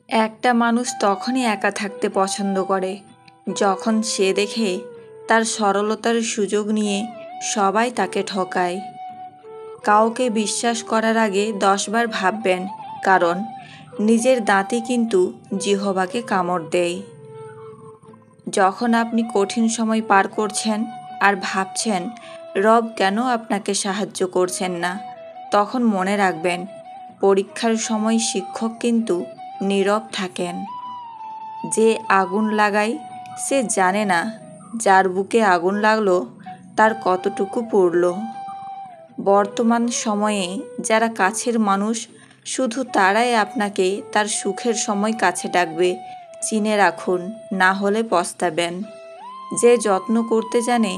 একটা মানুষ তখনই একা থাকতে পছন্দ করে যখন সে দেখে তার সরলতার সুযোগ নিয়ে সবাই তাকে ঠকায়। কাউকে বিশ্বাস করার আগে 10 বার ভাববেন, কারণ নিজের দাঁতই কিন্তু জিহ্বাকে কামড় দেয়। যখন আপনি কঠিন সময় পার করছেন আর ভাবছেন রব কেন আপনাকে সাহায্য করছেন না, তখন মনে রাখবেন পরীক্ষার সময় শিক্ষক কিন্তু নীরব থাকেন। যে আগুন লাগায় সে জানে না যার বুকে আগুন লাগলো তার কতটুকু পুড়ল। বর্তমান সময়ে যারা কাছের মানুষ, শুধু তারাই আপনাকে তার সুখের সময় কাছে ডাকবে। চিনে রাখুন, না হলে পস্তাবেন। যে যত্ন করতে জানে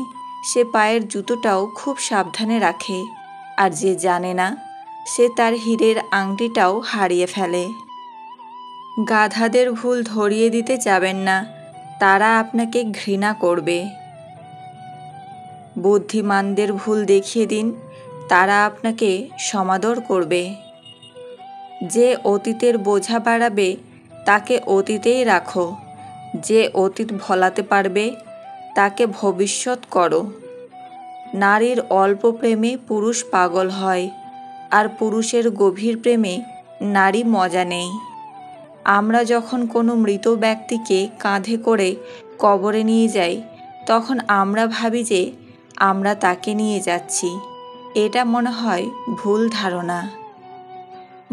সে পায়ের জুতোটাও খুব সাবধানে রাখে, আর যে জানে না সে তার হীরের আংটিটাও হারিয়ে ফেলে। গাধাদের ভুল ধরিয়ে দিতে যাবেন না, তারা আপনাকে ঘৃণা করবে। বুদ্ধিমানদের ভুল দেখিয়ে দিন, তারা আপনাকে সমাদর করবে। যে অতীতের বোঝা বাড়াবে তাকে অতীতেই রাখো। যে অতীত ভোলাতে পারবে তাকে ভবিষ্যৎ করো। নারীর অল্প প্রেমে পুরুষ পাগল হয়, আর পুরুষের গভীর প্রেমে নারী মজা নেয়। আমরা যখন কোনো মৃত ব্যক্তিকে কাঁধে করে কবরে নিয়ে যাই, তখন আমরা ভাবি যে আমরা তাকে নিয়ে যাচ্ছি। এটা মনে হয় ভুল ধারণা।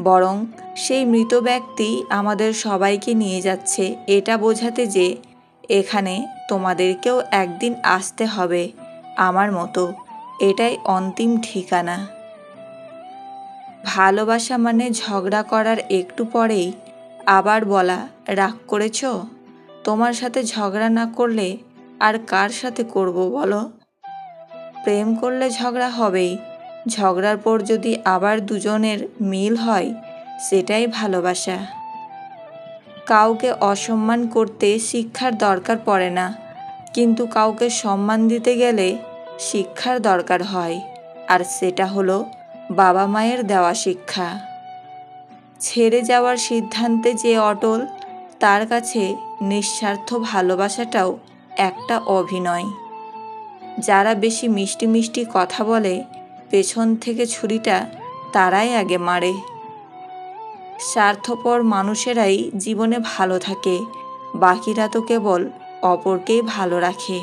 বরং সেই মৃত ব্যক্তি আমাদের সবাইকে নিয়ে যাচ্ছে এটা বোঝাতে যে এখানে তোমাদেরকেও একদিন আসতে হবে আমার মতো। এটাই অন্তিম ঠিকানা। ভালোবাসা মানে ঝগড়া করার একটু পরেই আবার বলা রাগ করেছ? তোমার সাথে ঝগড়া না করলে আর কার সাথে করব বলো? প্রেম করলে ঝগড়া হবেই, ঝগড়ার পর যদি আবার দুজনের মিল হয় সেটাই ভালোবাসা। কাউকে অসম্মান করতে শিক্ষার দরকার পড়ে না, কিন্তু কাউকে সম্মান দিতে গেলে শিক্ষার দরকার হয়, আর সেটা হলো বাবা মায়ের দেওয়া শিক্ষা। ছেড়ে যাওয়ার সিদ্ধান্তে যে অটল, তার কাছে নিঃস্বার্থ ভালোবাসাটাও একটা অভিনয়। যারা বেশি মিষ্টি মিষ্টি কথা বলে পেছন থেকে ছুরিটা তারাই আগে মারে। স্বার্থপর মানুষেরাই জীবনে ভালো থাকে, বাকিরা তো কেবল অপরকেই ভালো রাখে।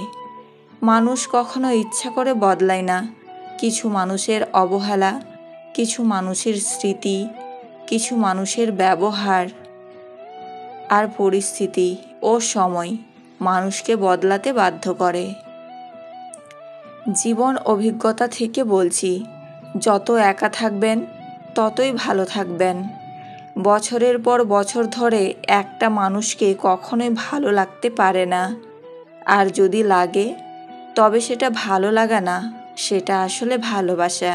মানুষ কখনো ইচ্ছা করে বদলায় না। কিছু মানুষের অবহেলা, কিছু মানুষের স্মৃতি, কিছু মানুষের ব্যবহার আর পরিস্থিতি ও সময় মানুষকে বদলাতে বাধ্য করে। জীবন অভিজ্ঞতা থেকে বলছি, যত একা থাকবেন ততই ভালো থাকবেন। বছরের পর বছর ধরে একটা মানুষকে কখনোই ভালো লাগতে পারে না, আর যদি লাগে তবে সেটা ভালো লাগা না, সেটা আসলে ভালোবাসা।